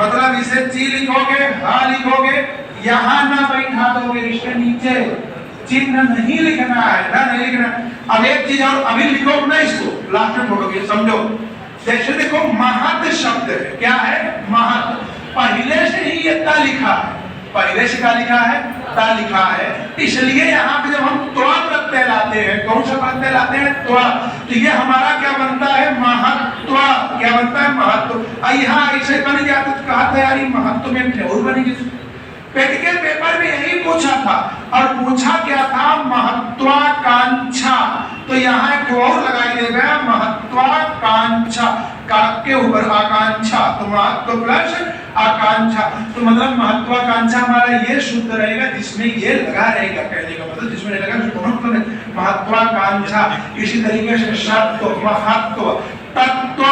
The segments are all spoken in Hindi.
मतलब इसे ची लिखोगे, हा लिखोगे, यहाँ ना बैठा दोगे, इसके नीचे चिन्ह नहीं लिखना है ना, नहीं लिखना। अब एक चीज और अभी लिखो ना, इसको लास्ट में बोलोगे, समझो। जैसे देखो महत शब्द है, क्या है महत, पहले से ही ये ता लिखा है, पहले से क्या लिखा है ता लिखा है, इसलिए यहाँ पे जब हम त्वा प्रत्यय लाते हैं, कौन सा प्रत्यय लाते हैं त्वा, तो ये हमारा क्या बनता है महत्व, क्या बनता है महत्व। यहाँ ऐसे बन गया तो कहा तैयारी महत्व में और बनेगी। पेट के पेपर में यही पूछा था, और पूछा क्या था महत्वाकांक्षा, तो यहाँ एक और लगाई दे गया महत्वाकांक्षा, का के ऊपर आकांक्षा, तो महत्व प्लस आकांक्षा, तो मतलब महत्वाकांक्षा हमारा ये शुद्ध रहेगा जिसमें ये लगा रहेगा, कहने का मतलब जिसमें लगा मतलब महत्वाकांक्षा। इसी तरीके से सत्व महत्व तत्व,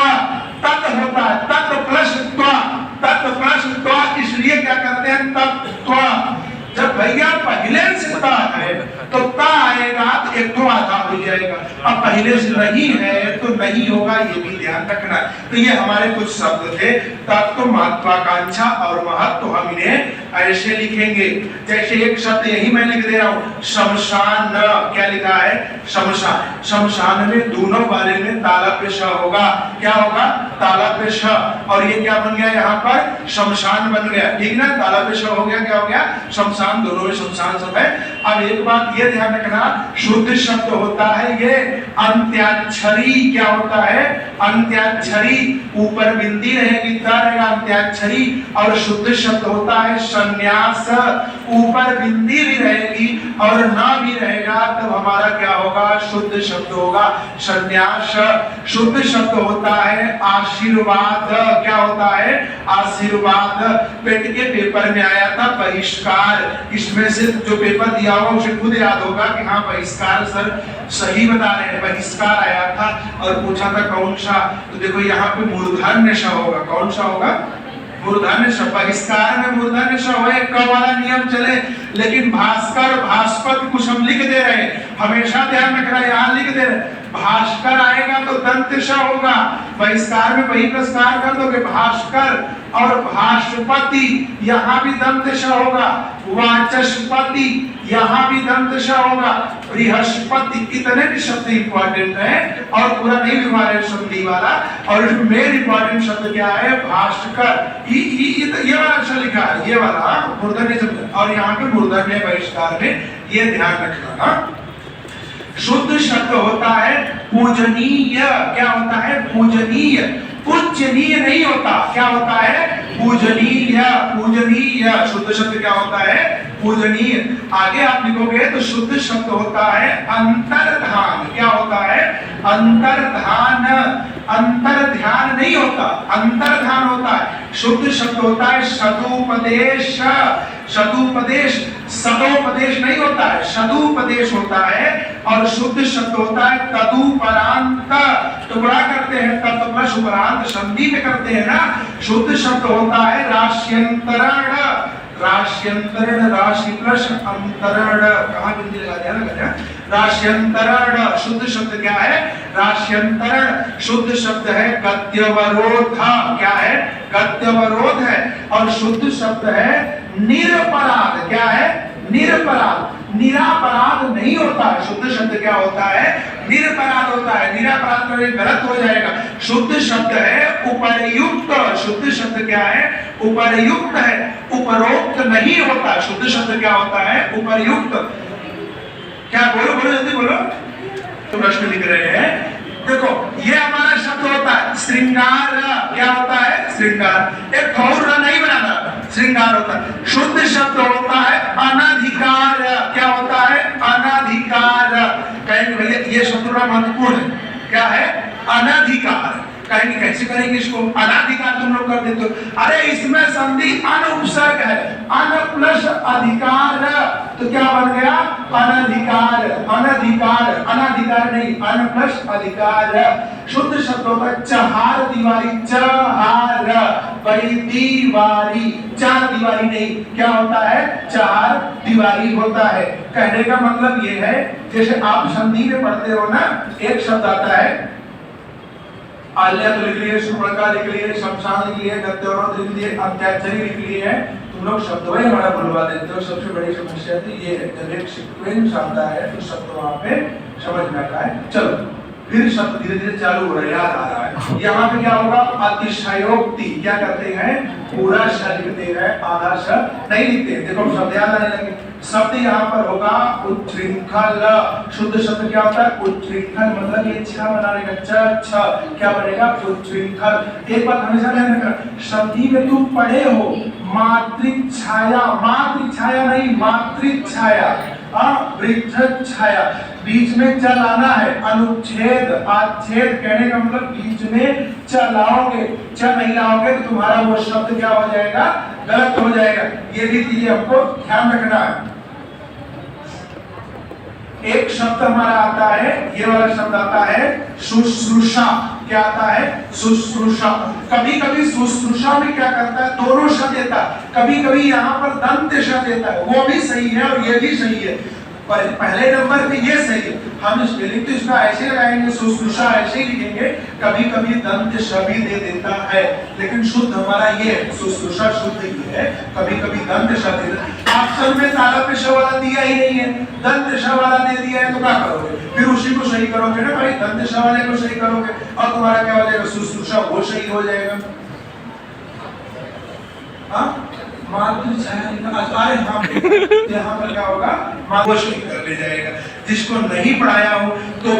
तत् होता है तत्व प्लस त्वा, तत्व प्लस त्वा, इसलिए क्या करते हैं तत्व। जब भैया पहले से ता है तो ता आएगा तो एक तो आधा हो जाएगा, अब पहले से नहीं है तो नहीं होगा, ये भी ध्यान रखना। तो ये हमारे कुछ शब्द थे, तत्व महत्वाकांक्षा और महत्व, हम इन्हें ऐसे लिखेंगे। जैसे एक शब्द यही मैं लिख दे रहा हूँ शमशान, क्या लिखा है शमशान, शमशान में दोनों वाले में ताला पे श होगा, क्या होगा ताला पे श, और ये क्या बन गया यहाँ पर शमशान बन गया, ठीक ना, ताला पे श हो गया, क्या हो गया शमशान, दोनों में शमशान सब है। अब एक बात ये ध्यान रखना, शुद्ध शब्द होता है ये अंत्याक्षरी, क्या होता है अंत्याक्षरी, ऊपर बिंदी रहेगी ता रहेगा अंत्याक्षरी, और शुद्ध शब्द होता है संन्यास, ऊपर बिंदी भी रहेगी और ना भी रहेगा, तब हमारा क्या होगा शुद्ध शब्द होगा संन्यास। शुद्ध शब्द होता है आशीर्वाद, क्या होता है आशीर्वाद। पेट के पेपर में आया था बहिष्कार, इसमें से जो पेपर दिया होगा उसे खुद याद होगा कि हाँ बहिष्कार सर सही बता रहे हैं, बहिष्कार आया था और पूछा था कौन सा, तो देखो यहाँ पे मूर्धन्य श होगा, कौन सा होगा मूर्धन्य श, बहिष्कार में मूर्धन्य श हो, क वाला नियम चले, लेकिन भास्कर भास्पत कुछ हम लिख दे रहे हैं, हमेशा ध्यान रखना, यहाँ लिख दे रहे भास्कर आएगा तो दंत श होगा, बहिष्कार में वही प्रस्कार कर दोगे भास्कर, और भाष्पति यहाँ भी दंत श होगा, वाचस्पति यहाँ भी दंत श होगा, बृहस्पति, इतने भी शब्द इंपॉर्टेंट है और पूरा नहीं लिखवा रहे संधि वाला, और मेन इंपॉर्टेंट शब्द क्या है भास्कर, ये वाला अक्षर लिखा है, ये वाला मूर्धन्य शब्द, और यहाँ पे मूर्धन्य बहिष्कार में, ये ध्यान रखना। शुद्ध शब्द होता है पूजनीय, क्या होता है पूजनीय, पूजनीय नहीं होता, क्या होता है पूजनीय, पूजनीय, शुद्ध शब्द क्या होता है पूजनीय। आगे आप लिखोगे तो शुद्ध शब्द होता है अंतर्धान, क्या होता है अंतर्धान, अंतर्ध्यान नहीं होता अंतर्धान होता है। शुद्ध शब्द होता है सदुपदेश, सदुपदेश, सदोपदेश नहीं होता है सदुपदेश होता है, और शुद्ध शब्द होता है तदुपरांत, टुकड़ा करते हैं तत् प्लस उपरांत संधि में करते हैं ना। शुद्ध शब्द होता है राश्यंतरण, राश्यंतरण, राशि प्लस अंतरण, कहाँ बिंदी लगा दिया ना, राश्यंतरण। शुद्ध शब्द क्या है राश्यंतरण। शुद्ध शब्द है गद्यवरोध, क्या है गद्यवरोध है, और शुद्ध शब्द है निरपराध, क्या है निरपराध, निरापराध नहीं होता है। शुद्ध शब्द क्या होता है निरपराध होता है, निरापराध करें गलत हो जाएगा। शुद्ध शब्द है उपर्युक्त, शुद्ध शब्द क्या है उपर्युक्त है, उपरोक्त नहीं होता। शुद्ध शब्द क्या होता है उपर्युक्त। क्या बोलो बोलो जल्दी बोलो, तो प्रश्न लिख रहे हैं। देखो ये हमारा शब्द होता है श्रृंगार, क्या होता है श्रृंगार, एक खौर नहीं बनाना, श्रृंगार होता है। शुद्ध शब्द होता है अनधिकार, क्या होता है अनधिकार। कहेंगे भैया ये शब्द बड़ा महत्वपूर्ण है, क्या है अनधिकार। कहेंगे कैसे करेंगे इसको, अनाधिकार तुम लोग कर देते हो। अरे इसमें संधि अन उपसर्ग है, अन प्लस अधिकार, तो क्या बन गया अनधिकार, अनधिकार, अनाधिकार नहीं अन प्लस अधिकार। शुद्ध शब्द होता है चहार दीवारी, चहार बड़ी दीवारी, चार दीवारी नहीं, क्या होता है चार दीवारी होता है। कहने का मतलब ये है जैसे आप संधि में पढ़ते हो ना, एक शब्द आता है आल्या तो लिख लिए, सुपर्णका लिख लिए, शमशान लिख लिए, गद्यवरोध लिख लिए, अत्याचरी लिख लिए है। तुम लोग शब्द वही हमारा बुलवा देते हो। सबसे बड़ी समस्या तो ये है, जब एक सीक्वेंस आता है तो शब्द वहां पे समझ में आता है। चलो फिर शब्द धीरे धीरे चालू हो रहा है, याद आ रहा है। यहाँ पे क्या होगा, अतिशयोक्ति। क्या करते हैं, पूरा शब्द लिखते हैं, आधा शब्द नहीं लिखते हैं। देखो शब्द याद आने लगे। शब्द यहाँ पर होगा उच्छृंखल। शुद्ध शब्द क्या होता है, उच्छृंखल, मतलब ये छ बनाने का, छ क्या बनेगा, उच्छृंखल। एक बात हमेशा ध्यान रखना, शब्दी में तुम पढ़े हो मातृछाया, मातृछाया नहीं मातृछाया, वृक्ष छाया, बीच में चल आना है। अनुच्छेद आच्छेद कहने का मतलब बीच में चलाओगे, चल नहीं लाओगे तो तुम्हारा वो शब्द क्या हो जाएगा, गलत हो जाएगा। ये भी चीजें हमको ध्यान रखना है। एक शब्द हमारा आता है, ये वाला शब्द आता है शुश्रूषा। क्या आता है, शुश्रूषा। कभी कभी शुश्रूषा में क्या करता है, दोनों शब्द देता है। कभी कभी यहाँ पर दंत शब्द देता है, वो भी सही है और ये भी सही है। पर पहले नंबर पे ये सही है। हम स्पेलिंग तो इसका ऐसे लगाएंगे, शुश्रूषा ऐसे ही लिखेंगे। कभी कभी दंत शब्द दे देता है, लेकिन शुद्ध हमारा ये है, शुश्रूषा शुद्ध ही है। कभी कभी दंत शब्द देता है। ऑप्शन में ताला पे श वाला दिया ही नहीं है, दंत श वाला दे दिया है, तो क्या करोगे, फिर उसी को सही करोगे ना भाई, दंत श वाले को सही करोगे और तुम्हारा क्या हो जाएगा, शुश्रूषा वो सही हो जाएगा। हाँ अरे हाँ, यहाँ पर क्या होगा, कर ले जाएगा। जिसको नहीं पढ़ाया हो तो भी